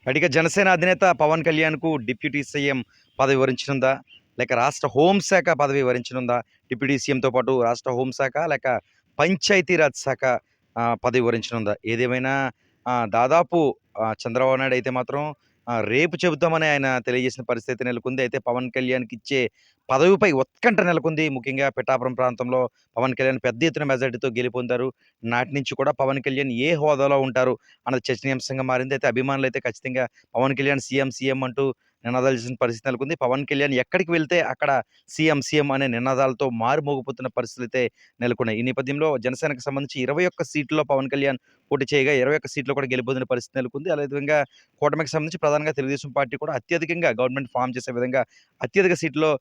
అడిగ జనసేన అధినేత పవన్ కళ్యాణ్‌కు deputy CM పదవి వరించనుందా? లేక రాష్ట్ర హోంశాఖ పదవి వరించనుందా? డిప్యూటీ సీఎంతో పాటు రాష్ట్ర హోంశాఖ లేక పంచాయతీరాజ్ శాఖ పదవి వరించనుందా? ఏదేమైనా దాదాపు చంద్రబాబు నాయుడు అయితే మాత్రం రేపు చెబుతామని ఆయన తెలియజేసిన పరిస్థితి నెలకొంది. అయితే పవన్ కళ్యాణ్‌కిచ్చే పదవిపై ఉత్కంఠ నెలకొంది. ముఖ్యంగా పిఠాపురం ప్రాంతంలో పవన్ కళ్యాణ్ పెద్ద ఎత్తున మెజార్టీతో గెలుపొందారు. నాటి నుంచి కూడా పవన్ కళ్యాణ్ ఏ హోదాలో ఉంటారు అన్నది చర్చనీయాంశంగా మారింది. అయితే అభిమానులైతే ఖచ్చితంగా పవన్ కళ్యాణ్ సీఎం, సీఎం అంటూ నినాదాలు చేసిన పరిస్థితి నెలకొంది. పవన్ కళ్యాణ్ ఎక్కడికి వెళ్తే అక్కడ సీఎం, సీఎం అనే నినాదాలతో మారుమోగిపోతున్న పరిస్థితులైతే నెలకొన్నాయి. ఈ నేపథ్యంలో జనసేనకు సంబంధించి 21 సీట్లలో పవన్ కళ్యాణ్ పోటీ చేయగా 21 సీట్‌లో కూడా గెలుపొందిన పరిస్థితి నెలకొంది. అదేవిధంగా కూటమికి సంబంధించి ప్రధానంగా తెలుగుదేశం పార్టీ కూడా అత్యధికంగా గవర్నమెంట్ ఫార్మ్ చేసే విధంగా అత్యధిక సీట్‌లో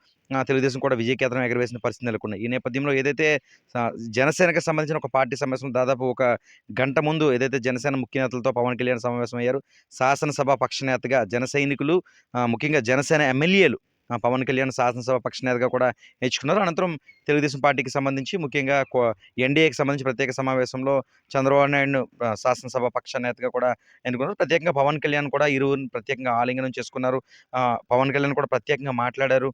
తెలుగుదేశం కూడా విజయకేతనం ఎగరవేసిన పరిస్థితి నెలకొన్నాయి. ఈ నేపథ్యంలో ఏదైతే స జనసేనకి సంబంధించిన ఒక పార్టీ సమావేశం దాదాపు ఒక గంట ముందు ఏదైతే జనసేన ముఖ్య నేతలతో పవన్ కళ్యాణ్ సమావేశమయ్యారు. శాసనసభ పక్షనేతగా జన సైనికులు ముఖ్యంగా జనసేన ఎమ్మెల్యేలు పవన్ కళ్యాణ్ శాసనసభ పక్షనేతగా కూడా ఎంచుకున్నారు. అనంతరం తెలుగుదేశం పార్టీకి సంబంధించి ముఖ్యంగా ఎన్‌డీఏకి సంబంధించి ప్రత్యేక సమావేశంలో చంద్రబాబు నాయుడును శాసనసభ పక్ష నేతగా కూడా ఎన్నుకున్నారు. ప్రత్యేకంగా పవన్ కళ్యాణ్ కూడా ఇరువురిని ప్రత్యేకంగా ఆలింగనం చేసుకున్నారు. పవన్ కళ్యాణ్ కూడా ప్రత్యేకంగా మాట్లాడారు.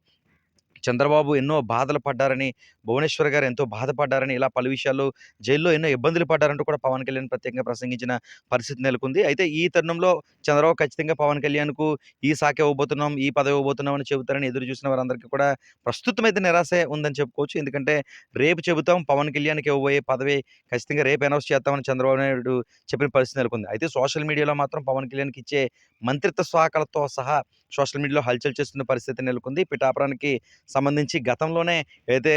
చంద్రబాబు ఎన్నో బాధలు పడ్డారని, భువనేశ్వర్ గారు ఎంతో బాధపడ్డారని, ఇలా పలు విషయాల్లో జైల్‌లో ఎన్నో ఇబ్బందులు పడ్డారంటూ కూడా పవన్ కళ్యాణ్ ప్రత్యేకంగా ప్రసంగించిన పరిస్థితి నెలకొంది. అయితే ఈ తరుణంలో చంద్రబాబు ఖచ్చితంగా పవన్ కళ్యాణ్‌కు ఈ శాఖ ఇవ్వబోతున్నాం, ఈ పదవి ఇవ్వబోతున్నాం అని చెబుతారని ఎదురు చూసిన వారందరికీ కూడా ప్రస్తుతం అయితే నిరాశే ఉందని చెప్పుకోవచ్చు. ఎందుకంటే రేపు చెబుతాం పవన్ కళ్యాణ్‌కి ఇవ్వబోయే పదవి ఖచ్చితంగా రేపు అనౌన్స్ చేస్తామని చంద్రబాబు నాయుడు చెప్పిన పరిస్థితి నెలకొంది. అయితే సోషల్ మీడియాలో మాత్రం పవన్ కళ్యాణ్‌కి ఇచ్చే మంత్రిత్వ శాఖలతో సహా సోషల్ మీడియాలో హల్చల్ చేస్తున్న పరిస్థితి నెలకొంది. పిఠాపురానికి సంబంధించి గతంలోనే అయితే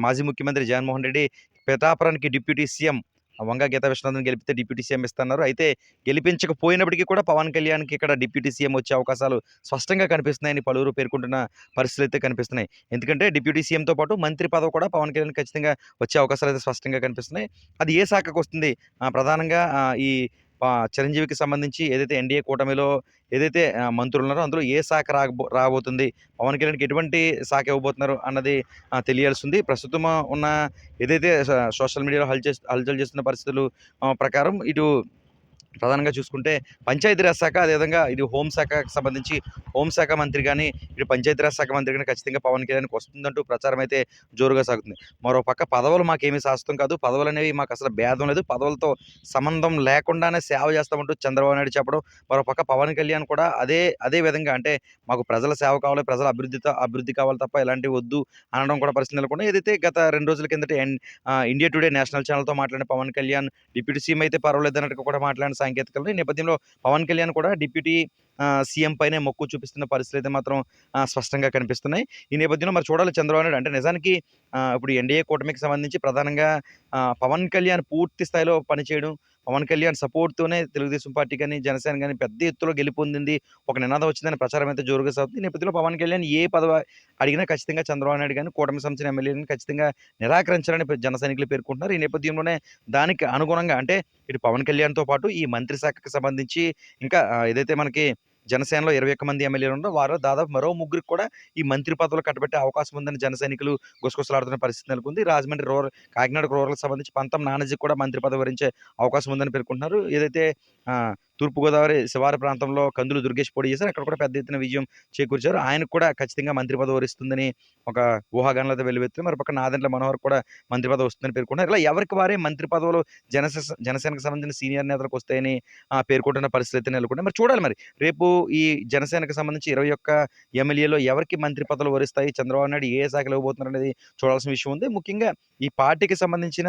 మాజీ ముఖ్యమంత్రి జగన్మోహన్ రెడ్డి పిఠాపురానికి డిప్యూటీ సీఎం వంగ గీతా విశ్వనాథ్‌ని గెలిపితే డిప్యూటీ సీఎం ఇస్తన్నారు. అయితే గెలిపించకపోయినప్పటికీ కూడా పవన్ కళ్యాణ్‌కి ఇక్కడ డిప్యూటీ సీఎం వచ్చే అవకాశాలు స్పష్టంగా కనిపిస్తున్నాయని పలువురు పేర్కొంటున్న పరిస్థితులైతే కనిపిస్తున్నాయి. ఎందుకంటే డిప్యూటీ సీఎంతో పాటు మంత్రి పదవి కూడా పవన్ కళ్యాణ్‌కి ఖచ్చితంగా వచ్చే అవకాశాలైతే స్పష్టంగా కనిపిస్తున్నాయి. అది ఏ శాఖకొస్తుంది? ప్రధానంగా ఈ చిరంజీవికి సంబంధించి ఏదైతే ఎన్‌డీఏ కూటమిలో ఏదైతే మంత్రులున్నారో అందులో ఏ శాఖ రాబోతుంది? పవన్ కళ్యాణ్‌కి ఎటువంటి శాఖ ఇవ్వబోతున్నారు అన్నది తెలియాల్సింది. ప్రస్తుతం ఉన్న ఏదైతే సోషల్ మీడియాలో హల్చల్ చేస్తున్న పరిస్థితులు ప్రకారం ఇటు ప్రధానంగా చూసుకుంటే పంచాయతీరాజ్ శాఖ, అదేవిధంగా ఇది హోంశాఖకు సంబంధించి హోంశాఖ మంత్రి గాని, ఇటు పంచాయతీరాజ్ శాఖ మంత్రి గాని ఖచ్చితంగా పవన్ కళ్యాణ్‌కి వస్తుందంటూ ప్రచారం అయితే జోరుగా సాగుతుంది. మరోపక్క పదవులు మాకేమీ శాశ్వతం కాదు. పదవులనేవి మాకసలు భేదం లేదు. పదవులతో సంబంధం లేకుండానే సేవ చేస్తామంటూ చంద్రబాబు నాయుడు చెప్పడం. మరోపక్క పవన్ కళ్యాణ్ కూడా అదే విధంగా అంటే మాకు ప్రజల సేవ కావాలి, ప్రజల అభివృద్ధి కావాలి తప్ప ఇలాంటివి వద్దు అనడం కూడా పరిస్థితి నెలకొన్నాయి. ఏదైతే గత 2 రోజుల కిందట ఇండియా టుడే నేషనల్ ఛానెల్‌తో మాట్లాడిన పవన్ కళ్యాణ్ డిప్యూటీ సీఎం అయితే పర్వాలేదన్నట్టుగా కూడా మాట్లాడిన సాంకేతికలు. ఈ నేపథ్యంలో పవన్ కళ్యాణ్ కూడా డిప్యూటీ సీఎం పైనే మొక్కు చూపిస్తున్న పరిస్థితులైతే మాత్రం స్పష్టంగా కనిపిస్తున్నాయి. ఈ నేపథ్యంలో మరి చూడాలి చంద్రబాబు నాయుడు అంటే నిజానికి ఇప్పుడు ఎన్‌డీఏ కూటమికి సంబంధించి ప్రధానంగా పవన్ కళ్యాణ్ పూర్తి స్థాయిలో పనిచేయడం, పవన్ కళ్యాణ్ సపోర్ట్‌తోనే తెలుగుదేశం పార్టీ గాని, జనసేన గాని పెద్ద ఎత్తులో గెలుపొందింది. ఒక నినాదం వచ్చిందని ప్రచారం అయితే జోరుగా సాగుతుంది. ఈ నేపథ్యంలో పవన్ కళ్యాణ్ ఏ పదవి అడిగినా ఖచ్చితంగా చంద్రబాబు నాయుడు గాని, కూటమికి సంబంధించిన ఎమ్మెల్యేలని ఖచ్చితంగా నిరాకరించాలని జన సైనికులు పేర్కొంటున్నారు. ఈ నేపథ్యంలోనే దానికి అనుగుణంగా అంటే ఇటు పవన్ కళ్యాణ్‌తో పాటు ఈ మంత్రి శాఖకు సంబంధించి ఇంకా ఏదైతే మనకి జనసేనలో 21 మంది ఎమ్మెల్యేలు ఉన్నారో వారిలో దాదాపు మరో ముగ్గురికి కూడా ఈ మంత్రి పదవులు కట్టబెట్టే అవకాశం ఉందని జన సైనికులు గుసగుసలాడుతున్న పరిస్థితి నెలకొంది. కాకినాడ రూరల్‌కి సంబంధించి పంతం నానాజీకి కూడా మంత్రి పదవి వరించే అవకాశం ఉందని పేర్కొంటున్నారు. ఏదైతే తూర్పుగోదావరి శివారు ప్రాంతంలో కందులు దుర్గేష్ పోటీ చేశారు. అక్కడ కూడా పెద్ద ఎత్తున విజయం చేకూర్చారు. ఆయనకు కూడా ఖచ్చితంగా మంత్రి పదవి వరిస్తుందని ఒక ఊహాగానాలు అయితే వెల్లువెత్తాయి. మరోపక్క నాదెండ్ల మనోహర్ కూడా మంత్రి పదవి వస్తుందని పేర్కొన్నారు. ఇలా ఎవరికి వారే మంత్రి పదవులు జనసేనకు సంబంధించిన సీనియర్ నేతలకు వస్తాయని పేర్కొంటున్న పరిస్థితి అయితే నెలకొన్నాయి. మరి చూడాలి మరి. రేపు ఈ జనసేనకు సంబంధించి 21 ఎమ్మెల్యేలో ఎవరికి మంత్రి పదవులు వరిస్తాయి? చంద్రబాబు నాయుడు ఏ శాఖలో ఇవ్వబోతున్నారనేది చూడాల్సిన విషయం ఉంది. ముఖ్యంగా ఈ పార్టీకి సంబంధించిన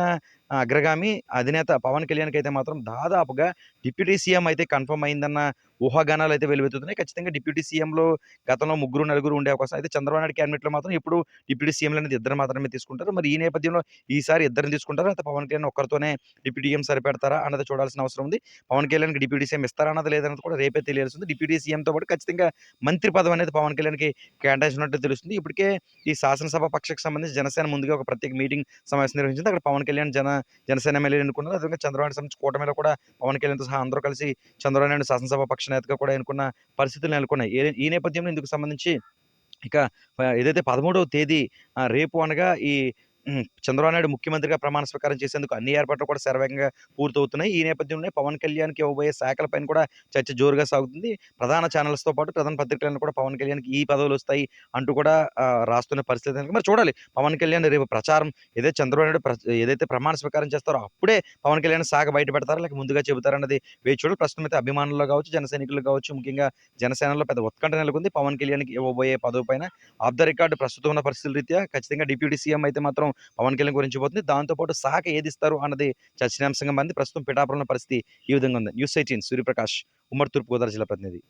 అగ్రగామి అధినేత పవన్ కళ్యాణ్‌కైతే మాత్రం దాదాపుగా డిప్యూటీ సీఎం అయితే కన్ఫర్మ్ అయిందన్న ఊహాగానాలు అయితే వెలువెత్తుతున్నాయి. ఖచ్చితంగా డిప్యూటీ సీఎంలో గతంలో ముగ్గురు, నలుగురు ఉండే అవకాశం అయితే చంద్రబాబు నాయుడు క్యాబినెట్‌లో మాత్రం ఎప్పుడు డిప్యూటీ సీఎంలు అనేది ఇద్దరు మాత్రమే తీసుకుంటారు. మరి ఈ నేపథ్యంలో ఈసారి ఇద్దరిని తీసుకుంటారా? లేకపోతే పవన్ కళ్యాణ్ ఒక్కరితోనే డిప్యూటీ సీఎం సరిపెడతారా అన్నది చూడాల్సిన అవసరం ఉంది. పవన్ కళ్యాణ్‌కి డిప్యూటీ సీఎం ఇస్తారా అన్నది లేదన్నది కూడా రేపే తెలియాల్సింది. డిప్యూటీ సీఎంతో పాటు ఖచ్చితంగా మంత్రి పదవి అనేది పవన్ కళ్యాణ్‌కి కేటాయించినట్టు తెలుస్తుంది. ఇప్పటికే ఈ శాసనసభ పక్షానికి సంబంధించి జనసేన ముందుగా ఒక ప్రత్యేక మీటింగ్ సమావేశం నిర్వహించింది. అక్కడ పవన్ కళ్యాణ్ జనసేన ఎమ్మెల్యేలు ఎన్నుకున్నారు. అదేవిధంగా చంద్రబాబు సంబంధించి కూటమిలో కూడా పవన్ కళ్యాణ్‌తో సహా అందరూ కలిసి చంద్రబాబు నాయుడు శాసనసభ పక్ష నేతగా కూడా ఎన్నుకున్న పరిస్థితులు నెలకొన్నాయి. ఈ నేపథ్యంలో ఇందుకు సంబంధించి ఇక ఏదైతే 13వ తేదీ రేపు అనగా ఈ చంద్రబాబు నాయుడు ముఖ్యమంత్రిగా ప్రమాణ స్వీకారం చేసేందుకు అన్ని ఏర్పాట్లు కూడా శరవేగంగా పూర్తవుతున్నాయి. ఈ నేపథ్యంలోనే పవన్ కళ్యాణ్‌కి ఇవ్వబోయే శాఖలపైన కూడా చర్చ జోరుగా సాగుతుంది. ప్రధాన ఛానెల్స్‌తో పాటు ప్రధాన పత్రికలను కూడా పవన్ కళ్యాణ్‌కి ఈ పదవులొస్తాయి అంటూ కూడా రాస్తున్న పరిస్థితి కనుక మరి చూడాలి. పవన్ కళ్యాణ్ రేపు ప్రచారం చంద్రబాబు నాయుడు ఏదైతే ప్రమాణ స్వీకారం చేస్తారో అప్పుడే పవన్ కళ్యాణ్ శాఖ బయట పెడతారా? లేక ముందుగా చెబుతారన్నది వేచి చూడాలి. ప్రస్తుతం అయితే అభిమానుల్లో కావచ్చు, జన సైనికులు కావచ్చు, ముఖ్యంగా జనసేనలో పెద్ద ఉత్కంఠ నెలకొంది. పవన్ కళ్యాణ్‌కి ఇవ్వబోయే పదవి పైన. ఆఫ్ ద రికార్డ్ ప్రస్తుతం ఉన్న పరిస్థితుల రీత్యా ఖచ్చితంగా డిప్యూటీ సీఎం అయితే మాత్రం పవన్ కళ్యాణ్ గురించి పోతుంది. దాంతో పాటు శాఖ ఏదిస్తారు అన్నది చర్చనీయాంశంగా మారింది. ప్రస్తుతం పిఠాపురంలో పరిస్థితి ఈ విధంగా ఉంది. న్యూస్ 18 సూర్యప్రకాష్, ఉమ్మడి తూర్పుగోదావరి జిల్లా ప్రతినిధి.